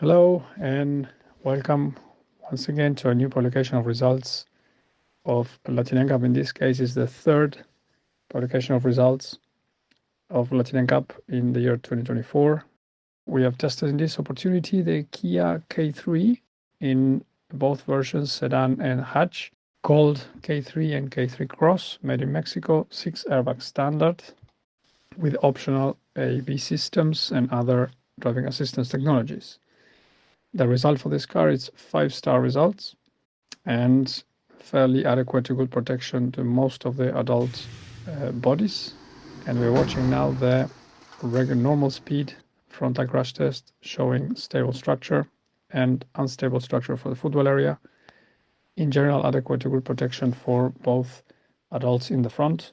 Hello and welcome once again to a new publication of results of LatinNCAP. In this case, is the third publication of results of LatinNCAP in the year 2024. We have tested in this opportunity the Kia K3 in both versions, sedan and hatch, called K3 and K3 Cross, made in Mexico, 6-airbag standard with optional AEB systems and other driving assistance technologies. The result for this car is 5-star results and fairly adequate to good protection to most of the adult bodies. And we're watching now the regular normal speed frontal crash test showing stable structure and unstable structure for the footwell area. In general, adequate to good protection for both adults in the front.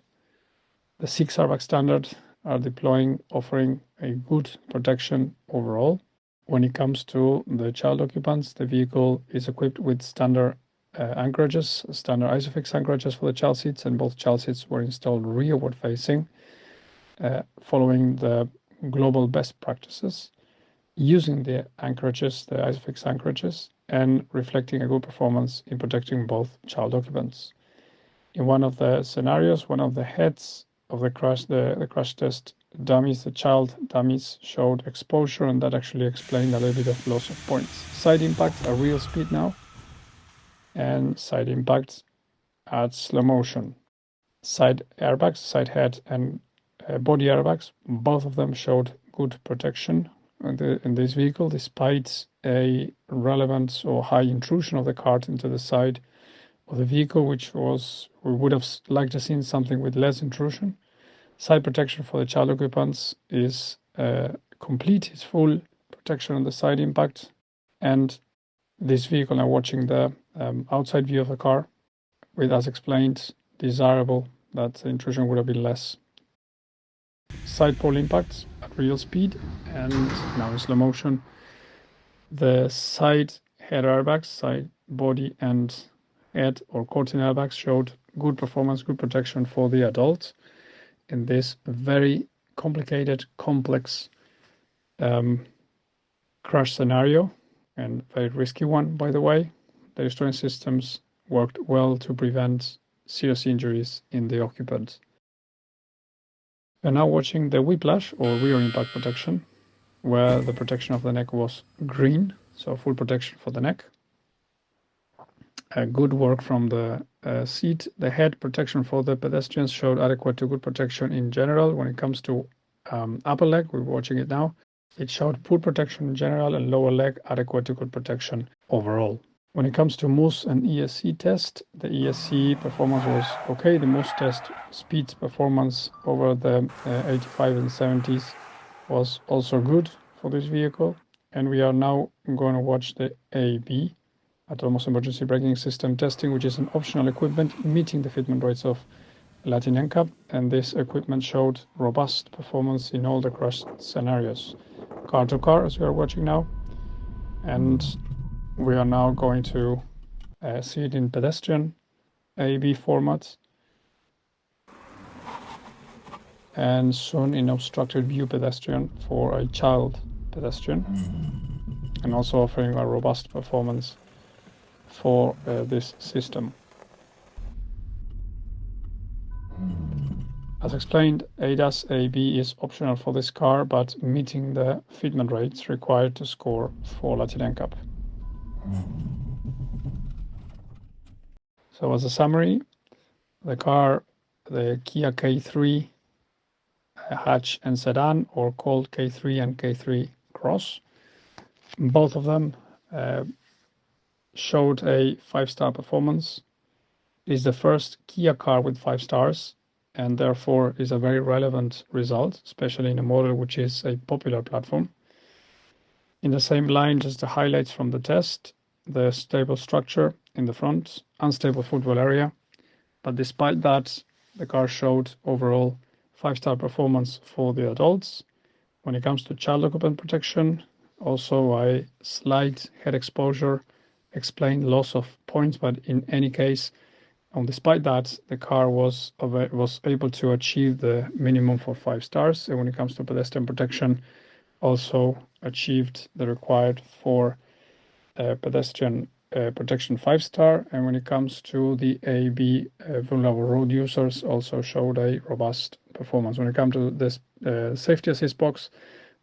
The 6-airbag standard are deploying, offering a good protection overall. When it comes to the child occupants, the vehicle is equipped with standard anchorages, standard ISOFIX anchorages for the child seats, and both child seats were installed rearward facing, following the global best practices, using the anchorages, the ISOFIX anchorages, and reflecting a good performance in protecting both child occupants. In one of the scenarios, one of the heads of the crash test dummies, the child dummies, showed exposure, and that actually explained a little bit of loss of points. Side impacts are real speed now, and side impacts at slow motion. Side airbags, side head and body airbags, both of them showed good protection in this vehicle, despite a relevant or high intrusion of the cart into the side of the vehicle, which was, we would have liked to see something with less intrusion. Side protection for the child occupants is complete, it's full protection on the side impact. And this vehicle, now watching the outside view of the car, with, as explained, desirable that the intrusion would have been less. Side pole impacts at real speed and now in slow motion. The side head airbags, side body and head or curtain airbags showed good performance, good protection for the adult in this very complicated, complex crash scenario, and very risky one, by the way. The restoring systems worked well to prevent serious injuries in the occupant. We're now watching the Whiplash or rear impact protection, where the protection of the neck was green, so full protection for the neck. Good work from the seat. The head protection for the pedestrians showed adequate to good protection in general. When it comes to upper leg, we're watching it now, it showed poor protection in general, and lower leg adequate to good protection overall. When it comes to MOOS and ESC test, the ESC performance was okay. The MOOS test speed performance over the 85 and 70s was also good for this vehicle. And we are now going to watch the AB, autonomous emergency braking system testing, which is an optional equipment meeting the fitment rates of LatinNCAP, and this equipment showed robust performance in all the crash scenarios, car to car, as we are watching now. And we are now going to see it in pedestrian AEB format, and soon in obstructed view pedestrian for a child pedestrian, and also offering a robust performance for this system. As explained, ADAS AEB is optional for this car, but meeting the fitment rates required to score for LatinNCAP. So as a summary, the car, the Kia K3 hatch and sedan, or called K3 and K3 Cross, both of them showed a 5-star performance. It is the first Kia car with 5 stars, and therefore is a very relevant result, especially in a model which is a popular platform. In the same line, just the highlights from the test: the stable structure in the front, unstable footwell area, but despite that, the car showed overall 5-star performance for the adults. When it comes to child occupant protection, also a slight head exposure explained loss of points, but in any case, despite that, the car was able to achieve the minimum for 5 stars. And when it comes to pedestrian protection, also achieved the required for pedestrian protection 5-star, and when it comes to the AB vulnerable road users, also showed a robust performance. When it comes to this safety assist box,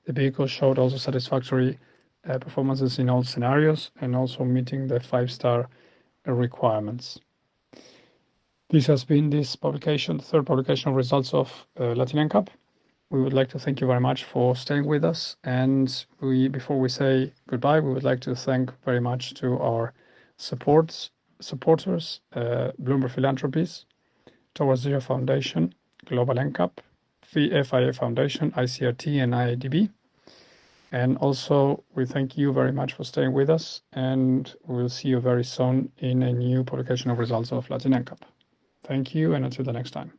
the vehicle showed also satisfactory performances in all scenarios and also meeting the 5-star requirements. This has been this publication, the third publication of results of LatinNCAP. We would like to thank you very much for staying with us. And before we say goodbye, we would like to thank very much to our supporters, Bloomberg Philanthropies, Towards Zero Foundation, Global NCAP, FIA Foundation, ICRT, and IADB. And also, we thank you very much for staying with us, and we'll see you very soon in a new publication of results of LatinNCAP. Thank you, and until the next time.